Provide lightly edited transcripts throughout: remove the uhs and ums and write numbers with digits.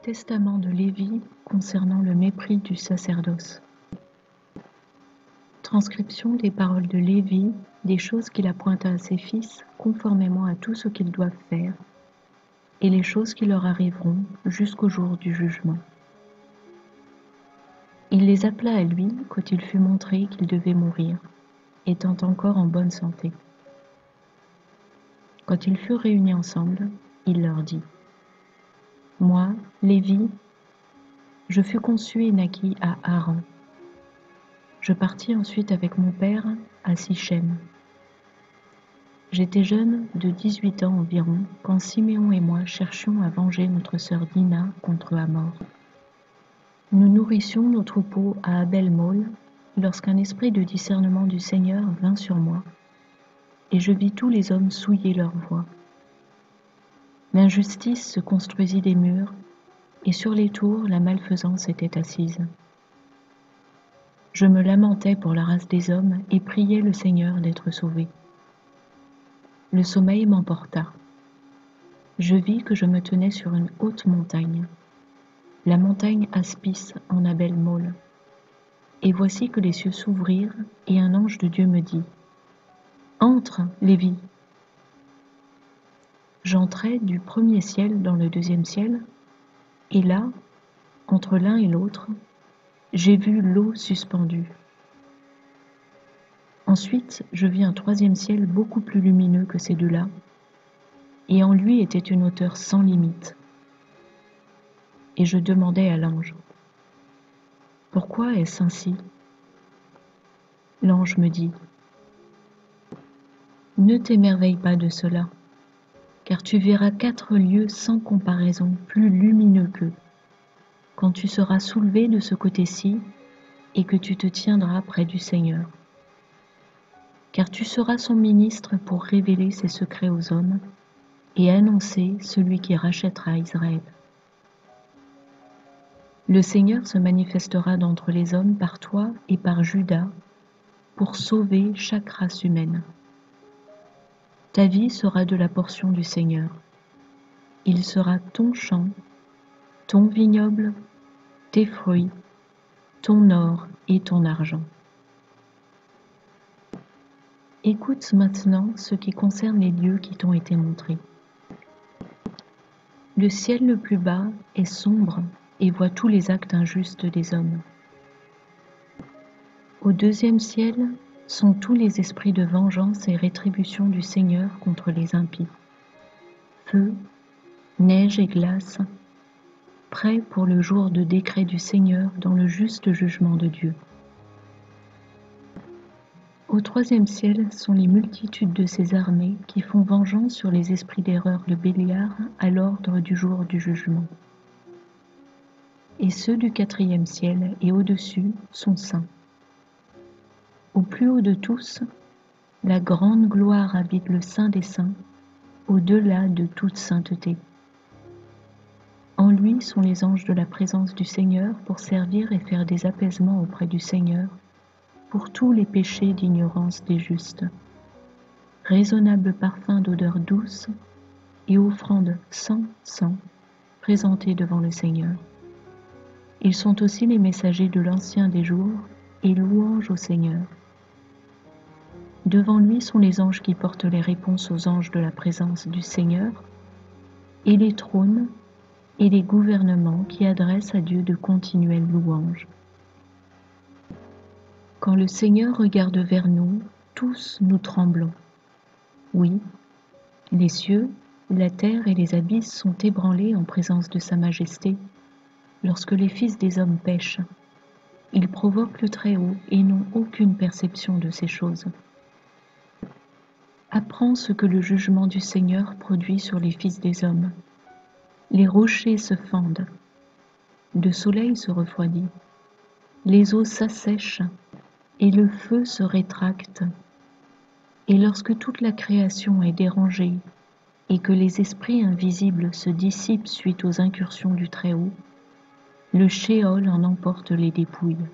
Testament de Lévi concernant le mépris du sacerdoce. Transcription des paroles de Lévi, des choses qu'il appointa à ses fils, conformément à tout ce qu'ils doivent faire, et les choses qui leur arriveront jusqu'au jour du jugement. Il les appela à lui quand il fut montré qu'il devait mourir, étant encore en bonne santé. Quand ils furent réunis ensemble, il leur dit : « Moi, Lévi, je fus conçu et naquis à Haran. Je partis ensuite avec mon père à Sichem. J'étais jeune de 18 ans environ quand Siméon et moi cherchions à venger notre sœur Dina contre Hamor. Nous nourrissions nos troupeaux à Abel-Maul lorsqu'un esprit de discernement du Seigneur vint sur moi, et je vis tous les hommes souiller leur voie. L'injustice se construisit des murs, et sur les tours la malfaisance était assise. Je me lamentais pour la race des hommes et priais le Seigneur d'être sauvé. Le sommeil m'emporta. Je vis que je me tenais sur une haute montagne, la montagne Aspis en Abel-Maul. Et voici que les cieux s'ouvrirent, et un ange de Dieu me dit : « Entre, Lévi !» J'entrai du premier ciel dans le deuxième ciel, et là, entre l'un et l'autre, j'ai vu l'eau suspendue. Ensuite, je vis un troisième ciel beaucoup plus lumineux que ces deux-là, et en lui était une hauteur sans limite. Et je demandai à l'ange : « Pourquoi est-ce ainsi ? » L'ange me dit : « Ne t'émerveille pas de cela, car tu verras 4 lieux sans comparaison plus lumineux qu'eux, quand tu seras soulevé de ce côté-ci et que tu te tiendras près du Seigneur. Car tu seras son ministre pour révéler ses secrets aux hommes et annoncer celui qui rachètera Israël. Le Seigneur se manifestera d'entre les hommes par toi et par Juda pour sauver chaque race humaine. Ta vie sera de la portion du Seigneur. Il sera ton champ, ton vignoble, tes fruits, ton or et ton argent. » Écoute maintenant ce qui concerne les lieux qui t'ont été montrés. Le ciel le plus bas est sombre et voit tous les actes injustes des hommes. Au deuxième ciel sont tous les esprits de vengeance et rétribution du Seigneur contre les impies. Feu, neige et glace, prêts pour le jour de décret du Seigneur dans le juste jugement de Dieu. Au troisième ciel sont les multitudes de ces armées qui font vengeance sur les esprits d'erreur de Béliar à l'ordre du jour du jugement. Et ceux du quatrième ciel et au-dessus sont saints. Au plus haut de tous, la grande gloire habite le Saint des Saints, au-delà de toute sainteté. En lui sont les anges de la présence du Seigneur pour servir et faire des apaisements auprès du Seigneur, pour tous les péchés d'ignorance des justes, raisonnable parfum d'odeur douce et offrande sans sang présentée devant le Seigneur. Ils sont aussi les messagers de l'Ancien des jours et louange au Seigneur. Devant lui sont les anges qui portent les réponses aux anges de la présence du Seigneur, et les trônes et les gouvernements qui adressent à Dieu de continuelles louanges. Quand le Seigneur regarde vers nous, tous nous tremblons. Oui, les cieux, la terre et les abysses sont ébranlés en présence de sa majesté. Lorsque les fils des hommes pêchent, ils provoquent le Très-Haut et n'ont aucune perception de ces choses. Apprends ce que le jugement du Seigneur produit sur les fils des hommes. Les rochers se fendent, le soleil se refroidit, les eaux s'assèchent et le feu se rétracte. Et lorsque toute la création est dérangée et que les esprits invisibles se dissipent suite aux incursions du Très-Haut, le Shéol en emporte les dépouilles.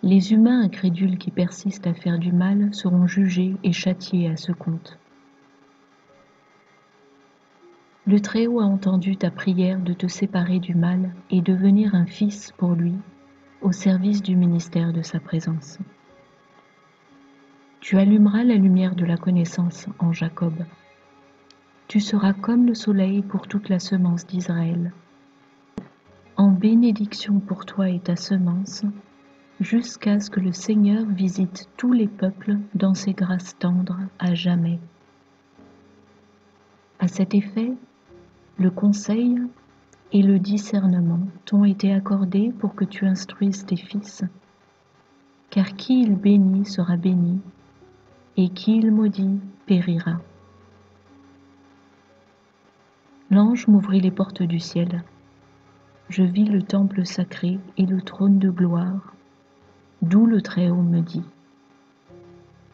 Les humains incrédules qui persistent à faire du mal seront jugés et châtiés à ce compte. Le Très-Haut a entendu ta prière de te séparer du mal et devenir un fils pour lui, au service du ministère de sa présence. Tu allumeras la lumière de la connaissance en Jacob. Tu seras comme le soleil pour toute la semence d'Israël. En bénédiction pour toi et ta semence, jusqu'à ce que le Seigneur visite tous les peuples dans ses grâces tendres à jamais. À cet effet, le conseil et le discernement t'ont été accordés pour que tu instruises tes fils, car qui il bénit sera béni, et qui il maudit périra. L'ange m'ouvrit les portes du ciel. Je vis le temple sacré et le trône de gloire, d'où le Très-Haut me dit :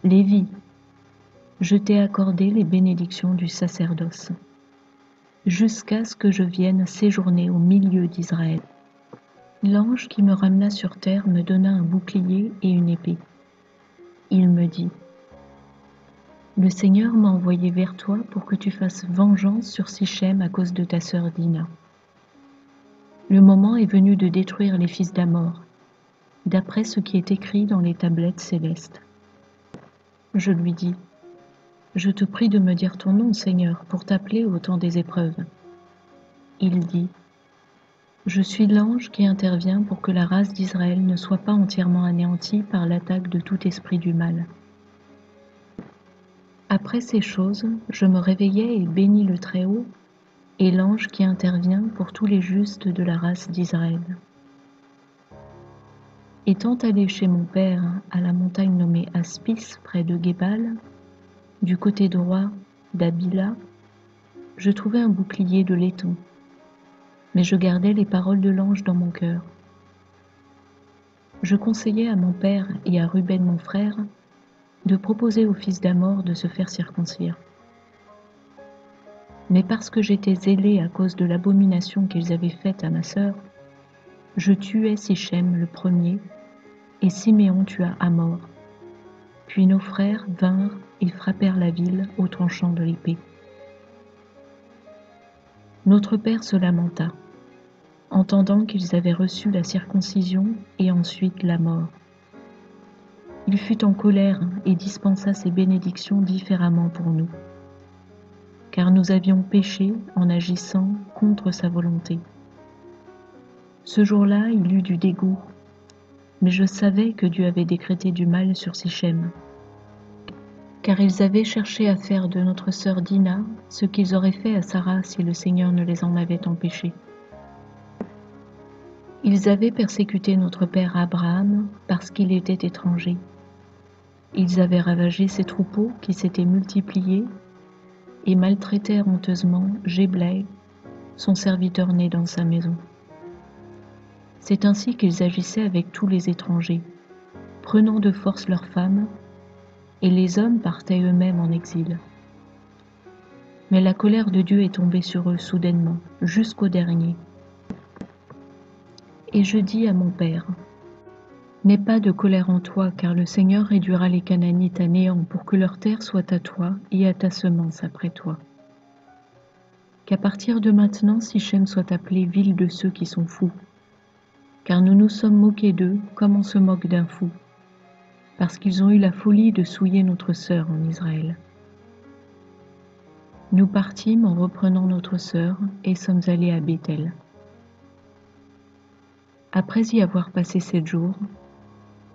Lévi, je t'ai accordé les bénédictions du sacerdoce, jusqu'à ce que je vienne séjourner au milieu d'Israël. L'ange qui me ramena sur terre me donna un bouclier et une épée. Il me dit : Le Seigneur m'a envoyé vers toi pour que tu fasses vengeance sur Sichem à cause de ta sœur Dina. Le moment est venu de détruire les fils d'Amor, d'après ce qui est écrit dans les tablettes célestes. Je lui dis : Je te prie de me dire ton nom, Seigneur, pour t'appeler au temps des épreuves. Il dit : Je suis l'ange qui intervient pour que la race d'Israël ne soit pas entièrement anéantie par l'attaque de tout esprit du mal. Après ces choses, je me réveillai et bénis le Très-Haut et l'ange qui intervient pour tous les justes de la race d'Israël. Étant allé chez mon père à la montagne nommée Aspis, près de Gébal, du côté droit d'Abila, je trouvai un bouclier de laiton, mais je gardai les paroles de l'ange dans mon cœur. Je conseillai à mon père et à Ruben mon frère de proposer aux fils d'Amor de se faire circoncire. Mais parce que j'étais zélé à cause de l'abomination qu'ils avaient faite à ma sœur, je tuai Sichem le premier, et Siméon tua Amor. Puis nos frères vinrent et frappèrent la ville au tranchant de l'épée. Notre père se lamenta, entendant qu'ils avaient reçu la circoncision et ensuite la mort. Il fut en colère et dispensa ses bénédictions différemment pour nous, car nous avions péché en agissant contre sa volonté. Ce jour-là, il eut du dégoût, mais je savais que Dieu avait décrété du mal sur Sichem, car ils avaient cherché à faire de notre sœur Dina ce qu'ils auraient fait à Sarah si le Seigneur ne les en avait empêchés. Ils avaient persécuté notre père Abraham parce qu'il était étranger. Ils avaient ravagé ses troupeaux qui s'étaient multipliés et maltraitèrent honteusement Jéblai, son serviteur né dans sa maison. C'est ainsi qu'ils agissaient avec tous les étrangers, prenant de force leurs femmes, et les hommes partaient eux-mêmes en exil. Mais la colère de Dieu est tombée sur eux soudainement, jusqu'au dernier. Et je dis à mon père : N'aie pas de colère en toi, car le Seigneur réduira les Canaanites à néant pour que leur terre soit à toi et à ta semence après toi. Qu'à partir de maintenant, Sichem soit appelée ville de ceux qui sont fous, car nous nous sommes moqués d'eux comme on se moque d'un fou, parce qu'ils ont eu la folie de souiller notre sœur en Israël. Nous partîmes en reprenant notre sœur et sommes allés à Béthel. Après y avoir passé 7 jours,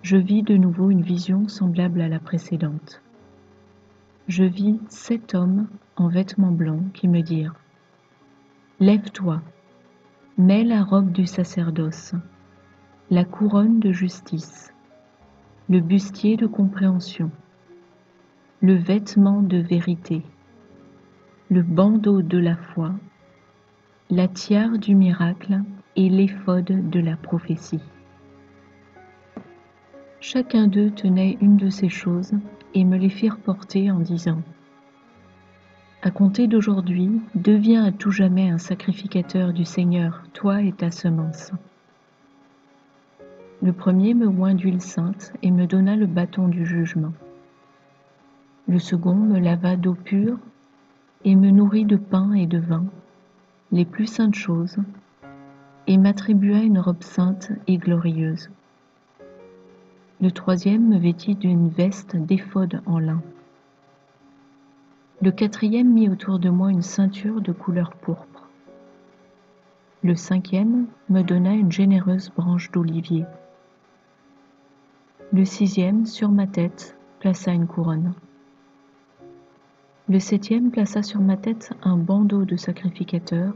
je vis de nouveau une vision semblable à la précédente. Je vis 7 hommes en vêtements blancs qui me dirent : Lève-toi, mets la robe du sacerdoce, la couronne de justice, le bustier de compréhension, le vêtement de vérité, le bandeau de la foi, la tiare du miracle et l'éphod de la prophétie. Chacun d'eux tenait une de ces choses et me les firent porter en disant : À compter d'aujourd'hui, deviens à tout jamais un sacrificateur du Seigneur, toi et ta semence. Le premier me oint d'huile sainte et me donna le bâton du jugement. Le second me lava d'eau pure et me nourrit de pain et de vin, les plus saintes choses, et m'attribua une robe sainte et glorieuse. Le troisième me vêtit d'une veste d'éphod en lin. Le quatrième mit autour de moi une ceinture de couleur pourpre. Le cinquième me donna une généreuse branche d'olivier. Le sixième, sur ma tête, plaça une couronne. Le septième plaça sur ma tête un bandeau de sacrificateur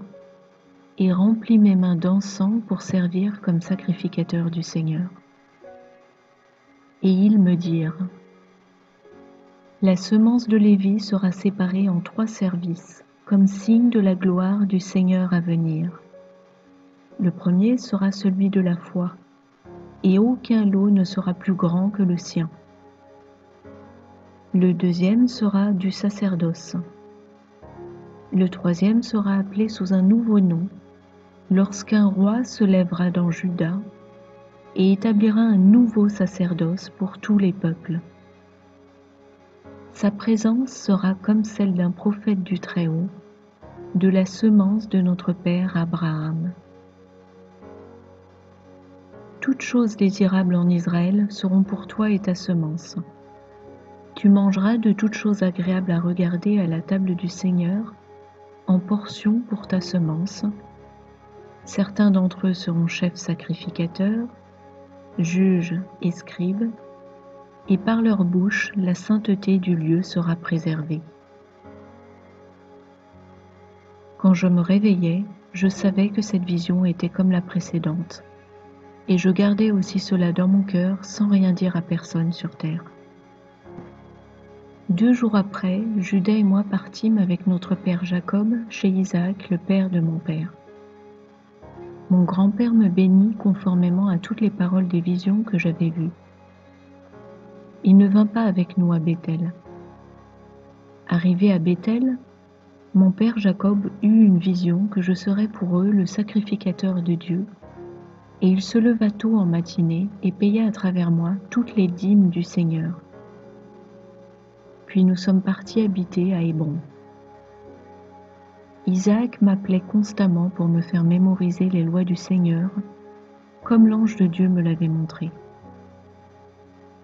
et remplit mes mains d'encens pour servir comme sacrificateur du Seigneur. Et ils me dirent: la semence de Lévi sera séparée en 3 services, comme signe de la gloire du Seigneur à venir. Le premier sera celui de la foi, et aucun lot ne sera plus grand que le sien. Le deuxième sera du sacerdoce. Le troisième sera appelé sous un nouveau nom, lorsqu'un roi se lèvera dans Juda et établira un nouveau sacerdoce pour tous les peuples. Sa présence sera comme celle d'un prophète du Très-Haut, de la semence de notre père Abraham. Toutes choses désirables en Israël seront pour toi et ta semence. Tu mangeras de toutes choses agréables à regarder à la table du Seigneur, en portions pour ta semence. Certains d'entre eux seront chefs sacrificateurs, juges et scribes, et par leur bouche la sainteté du lieu sera préservée. Quand je me réveillai, je savais que cette vision était comme la précédente, et je gardais aussi cela dans mon cœur sans rien dire à personne sur terre. 2 jours après, Judas et moi partîmes avec notre père Jacob chez Isaac, le père de mon père. Mon grand-père me bénit conformément à toutes les paroles des visions que j'avais vues. Il ne vint pas avec nous à Béthel. Arrivé à Béthel, mon père Jacob eut une vision que je serais pour eux le sacrificateur de Dieu, et il se leva tôt en matinée et paya à travers moi toutes les dîmes du Seigneur. Puis nous sommes partis habiter à Hébron. Isaac m'appelait constamment pour me faire mémoriser les lois du Seigneur, comme l'ange de Dieu me l'avait montré.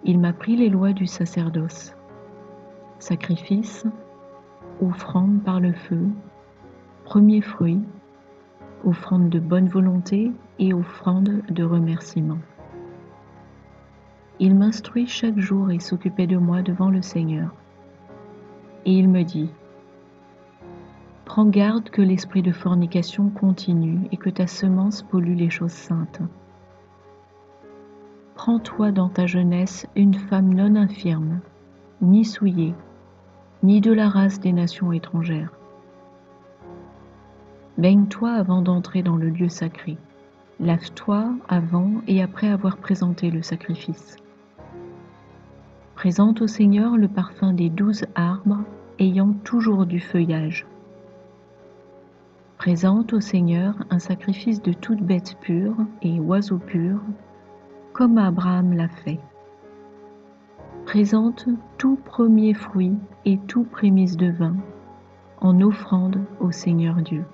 Il m'apprit les lois du sacerdoce, sacrifice, offrande par le feu, premier fruit, offrande de bonne volonté et offrande de remerciement. Il m'instruit chaque jour et s'occupait de moi devant le Seigneur. Et il me dit: prends garde que l'esprit de fornication continue et que ta semence pollue les choses saintes. Prends-toi dans ta jeunesse une femme non infirme, ni souillée, ni de la race des nations étrangères. Baigne-toi avant d'entrer dans le lieu sacré. Lave-toi avant et après avoir présenté le sacrifice. Présente au Seigneur le parfum des 12 arbres ayant toujours du feuillage. Présente au Seigneur un sacrifice de toute bête pure et oiseau pur, comme Abraham l'a fait. Présente tout premier fruit et tout prémisse de vin, en offrande au Seigneur Dieu.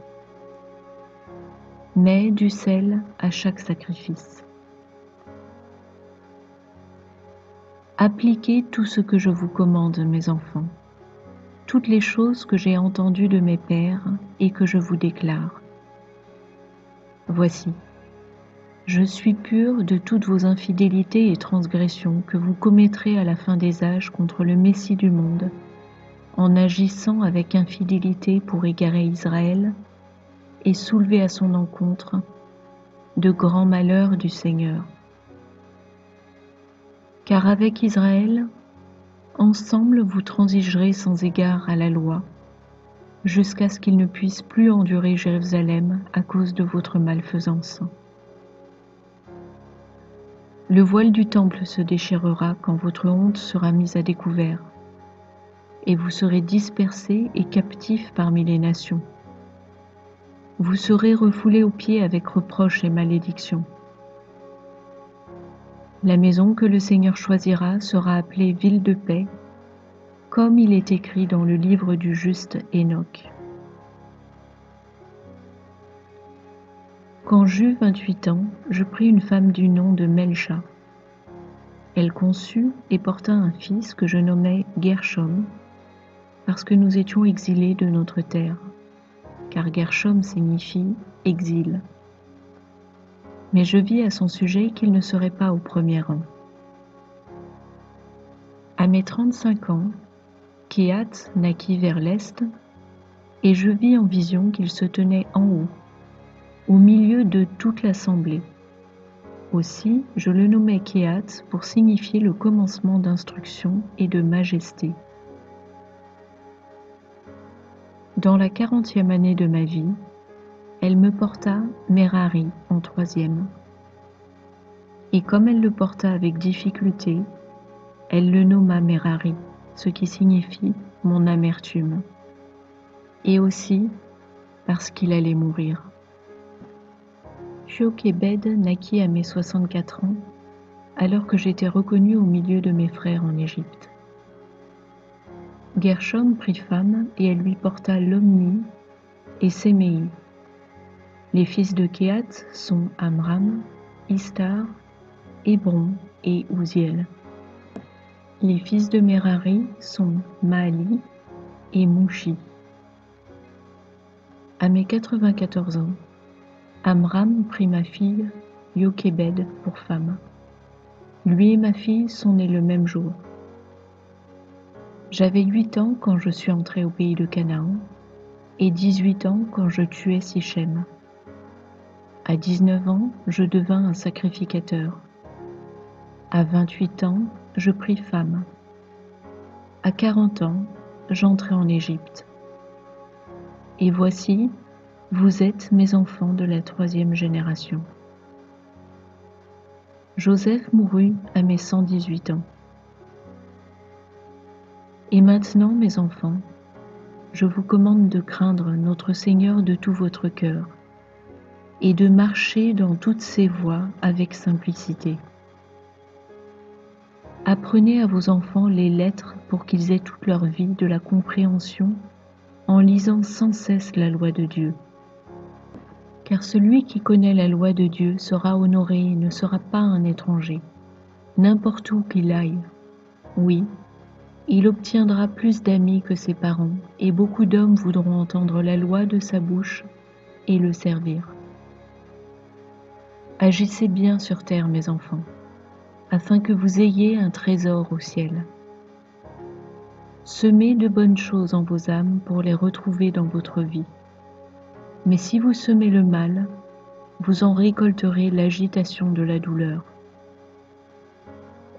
Mets du sel à chaque sacrifice. Appliquez tout ce que je vous commande, mes enfants, toutes les choses que j'ai entendues de mes pères et que je vous déclare. Voici, je suis pur de toutes vos infidélités et transgressions que vous commettrez à la fin des âges contre le Messie du monde, en agissant avec infidélité pour égarer Israël et soulever à son encontre de grands malheurs du Seigneur. Car avec Israël, ensemble vous transigerez sans égard à la loi, jusqu'à ce qu'il ne puisse plus endurer Jérusalem à cause de votre malfaisance. Le voile du temple se déchirera quand votre honte sera mise à découvert, et vous serez dispersés et captifs parmi les nations. Vous serez refoulés aux pieds avec reproches et malédictions. La maison que le Seigneur choisira sera appelée ville de paix, comme il est écrit dans le livre du juste Hénoch. Quand j'eus 28 ans, je pris une femme du nom de Melcha. Elle conçut et porta un fils que je nommai Gershom, parce que nous étions exilés de notre terre, car Gershom signifie exil. Mais je vis à son sujet qu'il ne serait pas au premier rang. À mes 35 ans, Kehat naquit vers l'est, et je vis en vision qu'il se tenait en haut, au milieu de toute l'assemblée. Aussi, je le nommai Kehat pour signifier le commencement d'instruction et de majesté. Dans la 40e année de ma vie, elle me porta Merari en 3e. Et comme elle le porta avec difficulté, elle le nomma Merari, ce qui signifie mon amertume. Et aussi parce qu'il allait mourir. Jochebed naquit à mes 64 ans, alors que j'étais reconnu au milieu de mes frères en Égypte. Gershom prit femme et elle lui porta Lomni et Séméi. Les fils de Kehat sont Amram, Istar, Hébron et Ouziel. Les fils de Merari sont Mahali et Mouchi. À mes 94 ans, Amram prit ma fille Jochebed pour femme. Lui et ma fille sont nés le même jour. J'avais 8 ans quand je suis entré au pays de Canaan et 18 ans quand je tuai Sichem. À 19 ans, je devins un sacrificateur. À 28 ans, je pris femme. À 40 ans, j'entrai en Égypte. Et voici, vous êtes mes enfants de la 3e génération. Joseph mourut à mes 118 ans. Et maintenant, mes enfants, je vous commande de craindre notre Seigneur de tout votre cœur et de marcher dans toutes ses voies avec simplicité. Apprenez à vos enfants les lettres pour qu'ils aient toute leur vie de la compréhension en lisant sans cesse la loi de Dieu. Car celui qui connaît la loi de Dieu sera honoré et ne sera pas un étranger, n'importe où qu'il aille. Oui, il obtiendra plus d'amis que ses parents, et beaucoup d'hommes voudront entendre la loi de sa bouche et le servir. Agissez bien sur terre, mes enfants, afin que vous ayez un trésor au ciel. Semez de bonnes choses en vos âmes pour les retrouver dans votre vie. Mais si vous semez le mal, vous en récolterez l'agitation de la douleur.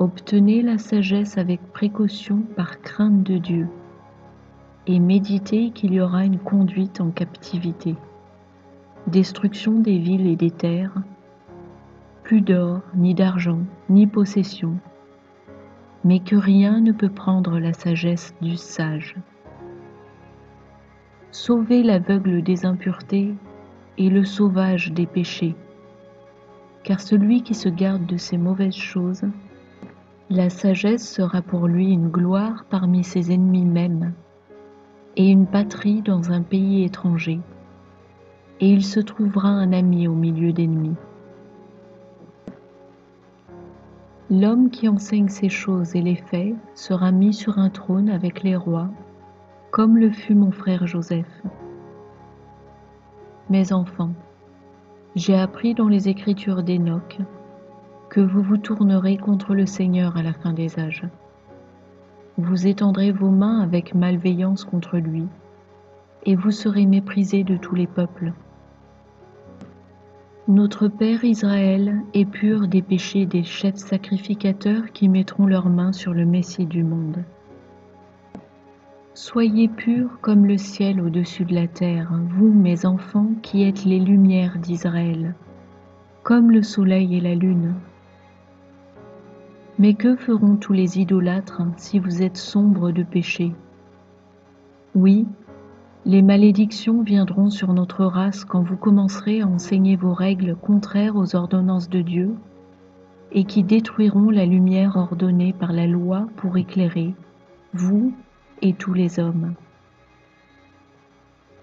Obtenez la sagesse avec précaution par crainte de Dieu, et méditez qu'il y aura une conduite en captivité, destruction des villes et des terres, plus d'or, ni d'argent, ni possession, mais que rien ne peut prendre la sagesse du sage. Sauvez l'aveugle des impuretés et le sauvage des péchés, car celui qui se garde de ces mauvaises choses, la sagesse sera pour lui une gloire parmi ses ennemis mêmes, et une patrie dans un pays étranger, et il se trouvera un ami au milieu d'ennemis. L'homme qui enseigne ces choses et les fait sera mis sur un trône avec les rois, comme le fut mon frère Joseph. Mes enfants, j'ai appris dans les Écritures d'Hénoch que vous vous tournerez contre le Seigneur à la fin des âges. Vous étendrez vos mains avec malveillance contre lui, et vous serez méprisés de tous les peuples. Notre Père Israël est pur des péchés des chefs sacrificateurs qui mettront leurs mains sur le Messie du monde. Soyez purs comme le ciel au-dessus de la terre, vous, mes enfants, qui êtes les lumières d'Israël, comme le soleil et la lune. Mais que feront tous les idolâtres si vous êtes sombres de péché? Oui, les malédictions viendront sur notre race quand vous commencerez à enseigner vos règles contraires aux ordonnances de Dieu et qui détruiront la lumière ordonnée par la loi pour éclairer, vous et tous les hommes.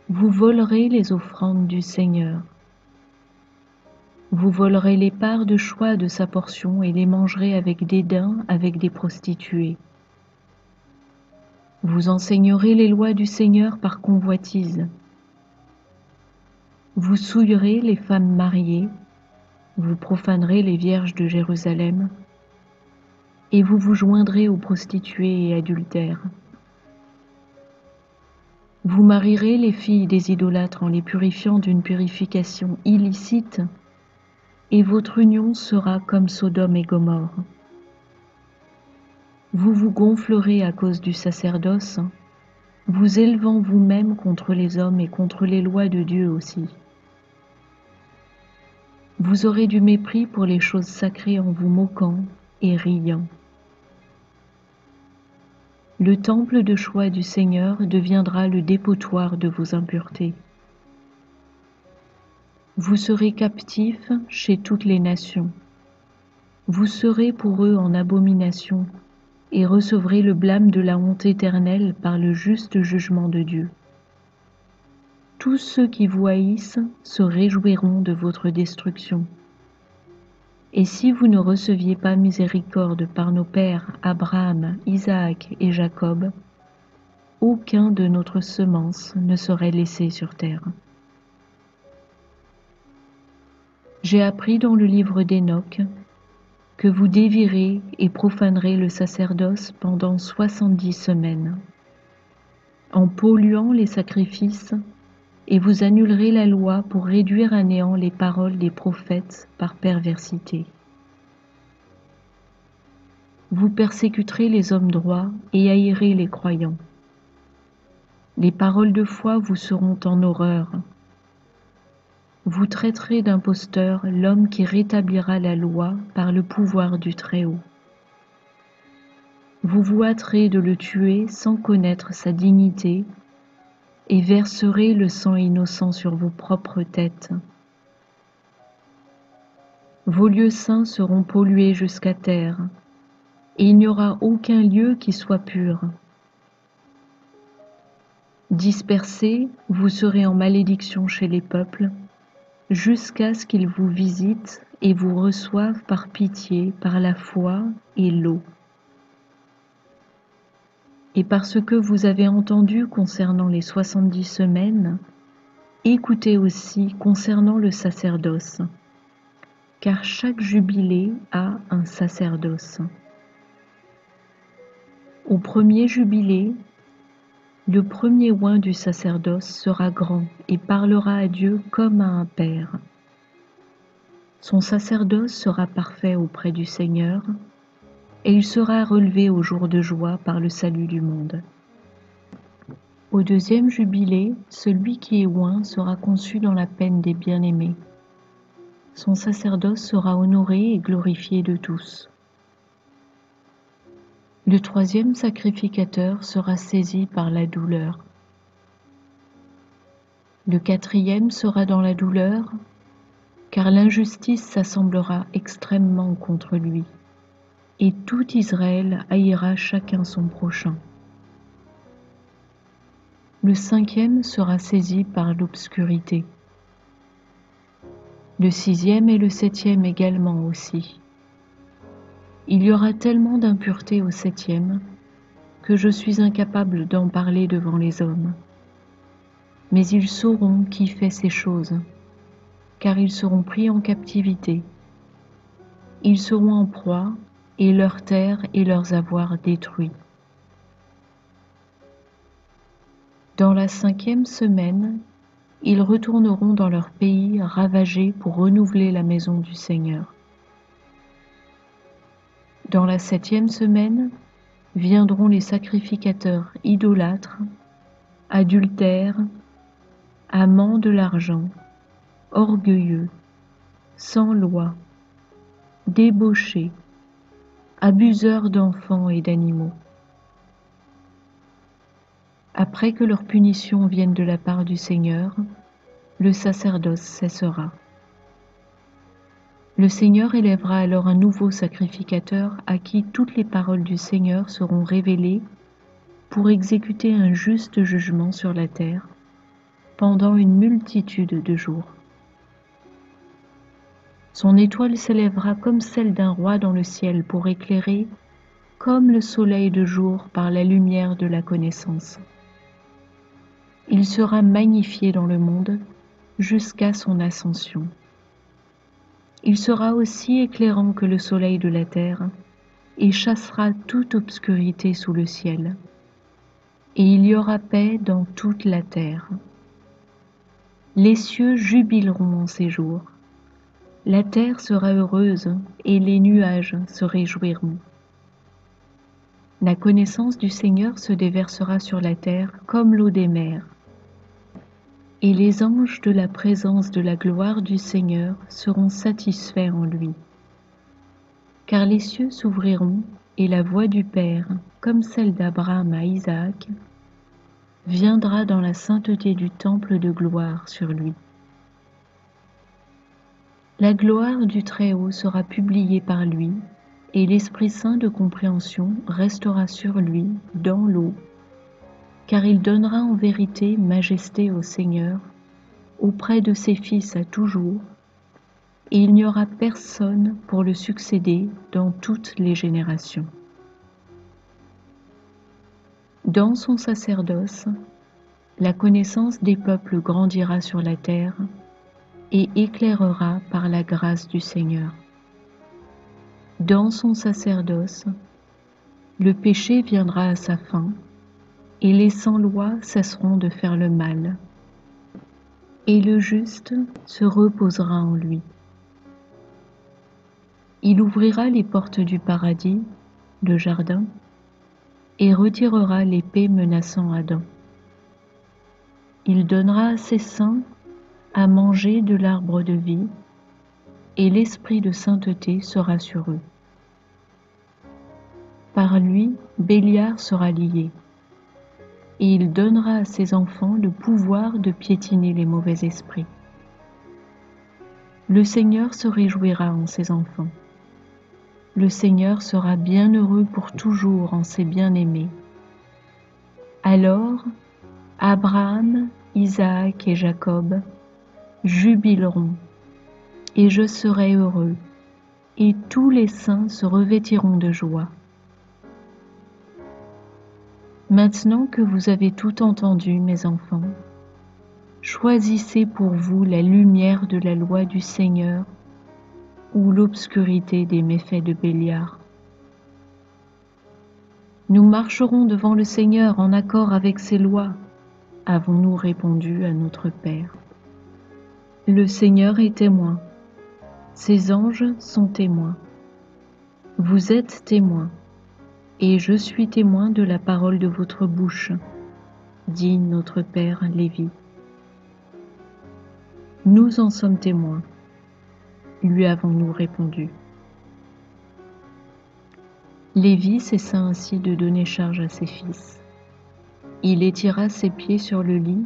Vous volerez les offrandes du Seigneur. Vous volerez les parts de choix de sa portion et les mangerez avec dédain avec des prostituées. Vous enseignerez les lois du Seigneur par convoitise. Vous souillerez les femmes mariées, vous profanerez les vierges de Jérusalem, et vous vous joindrez aux prostituées et adultères. Vous marierez les filles des idolâtres en les purifiant d'une purification illicite, et votre union sera comme Sodome et Gomorrhe. Vous vous gonflerez à cause du sacerdoce, vous élevant vous-même contre les hommes et contre les lois de Dieu aussi. Vous aurez du mépris pour les choses sacrées en vous moquant et riant. Le temple de choix du Seigneur deviendra le dépotoir de vos impuretés. Vous serez captifs chez toutes les nations. Vous serez pour eux en abomination et recevrez le blâme de la honte éternelle par le juste jugement de Dieu. Tous ceux qui vous haïssent se réjouiront de votre destruction. Et si vous ne receviez pas miséricorde par nos pères Abraham, Isaac et Jacob, aucun de notre semence ne serait laissé sur terre. J'ai appris dans le livre d'Hénoch que vous dévirez et profanerez le sacerdoce pendant 70 semaines, en polluant les sacrifices, et vous annulerez la loi pour réduire à néant les paroles des prophètes par perversité. Vous persécuterez les hommes droits et haïrez les croyants. Les paroles de foi vous seront en horreur. Vous traiterez d'imposteur l'homme qui rétablira la loi par le pouvoir du Très-Haut. Vous vous hâterez de le tuer sans connaître sa dignité et verserez le sang innocent sur vos propres têtes. Vos lieux saints seront pollués jusqu'à terre, et il n'y aura aucun lieu qui soit pur. Dispersés, vous serez en malédiction chez les peuples, jusqu'à ce qu'ils vous visitent et vous reçoivent par pitié, par la foi et l'eau. Et parce que vous avez entendu concernant les 70 semaines, écoutez aussi concernant le sacerdoce, car chaque jubilé a un sacerdoce. Au premier jubilé, le premier oint du sacerdoce sera grand et parlera à Dieu comme à un père. Son sacerdoce sera parfait auprès du Seigneur, et il sera relevé au jour de joie par le salut du monde. Au deuxième jubilé, celui qui est oint sera conçu dans la peine des bien-aimés. Son sacerdoce sera honoré et glorifié de tous. Le troisième sacrificateur sera saisi par la douleur. Le quatrième sera dans la douleur, car l'injustice s'assemblera extrêmement contre lui, et tout Israël haïra chacun son prochain. Le cinquième sera saisi par l'obscurité. Le sixième et le septième également aussi. Il y aura tellement d'impureté au septième que je suis incapable d'en parler devant les hommes. Mais ils sauront qui fait ces choses, car ils seront pris en captivité. Ils seront en proie, et leurs terres et leurs avoirs détruits. Dans la 5e semaine, ils retourneront dans leur pays ravagé pour renouveler la maison du Seigneur. Dans la 7e semaine, viendront les sacrificateurs idolâtres, adultères, amants de l'argent, orgueilleux, sans loi, débauchés, abuseurs d'enfants et d'animaux. Après que leur punition vienne de la part du Seigneur, le sacerdoce cessera. Le Seigneur élèvera alors un nouveau sacrificateur à qui toutes les paroles du Seigneur seront révélées pour exécuter un juste jugement sur la terre pendant une multitude de jours. Son étoile s'élèvera comme celle d'un roi dans le ciel pour éclairer comme le soleil de jour par la lumière de la connaissance. Il sera magnifié dans le monde jusqu'à son ascension. Il sera aussi éclairant que le soleil de la terre et chassera toute obscurité sous le ciel. Et il y aura paix dans toute la terre. Les cieux jubileront en ces jours. La terre sera heureuse et les nuages se réjouiront. La connaissance du Seigneur se déversera sur la terre comme l'eau des mers. Et les anges de la présence de la gloire du Seigneur seront satisfaits en lui. Car les cieux s'ouvriront et la voix du Père, comme celle d'Abraham à Isaac, viendra dans la sainteté du temple de gloire sur lui. La gloire du Très-Haut sera publiée par lui, et l'Esprit Saint de compréhension restera sur lui dans l'eau, car il donnera en vérité majesté au Seigneur, auprès de ses fils à toujours, et il n'y aura personne pour le succéder dans toutes les générations. Dans son sacerdoce, la connaissance des peuples grandira sur la terre et éclairera par la grâce du Seigneur. Dans son sacerdoce, le péché viendra à sa fin, et les sans-loi cesseront de faire le mal, et le juste se reposera en lui. Il ouvrira les portes du paradis, le jardin, et retirera l'épée menaçant Adam. Il donnera à ses saints à manger de l'arbre de vie, et l'esprit de sainteté sera sur eux. Par lui, Béliar sera lié, et il donnera à ses enfants le pouvoir de piétiner les mauvais esprits. Le Seigneur se réjouira en ses enfants. Le Seigneur sera bienheureux pour toujours en ses bien-aimés. Alors, Abraham, Isaac et Jacob jubileront, et je serai heureux, et tous les saints se revêtiront de joie. Maintenant que vous avez tout entendu, mes enfants, choisissez pour vous la lumière de la loi du Seigneur ou l'obscurité des méfaits de Béliar. Nous marcherons devant le Seigneur en accord avec ses lois, avons-nous répondu à notre Père. Le Seigneur est témoin, ses anges sont témoins. Vous êtes témoins, et je suis témoin de la parole de votre bouche, dit notre Père Lévi. Nous en sommes témoins, lui avons-nous répondu. Lévi cessa ainsi de donner charge à ses fils. Il étira ses pieds sur le lit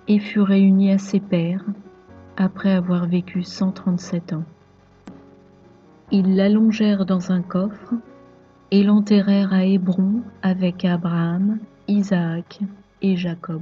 et fut réuni à ses pères après avoir vécu 137 ans. Ils l'allongèrent dans un coffre et l'enterrèrent à Hébron avec Abraham, Isaac et Jacob.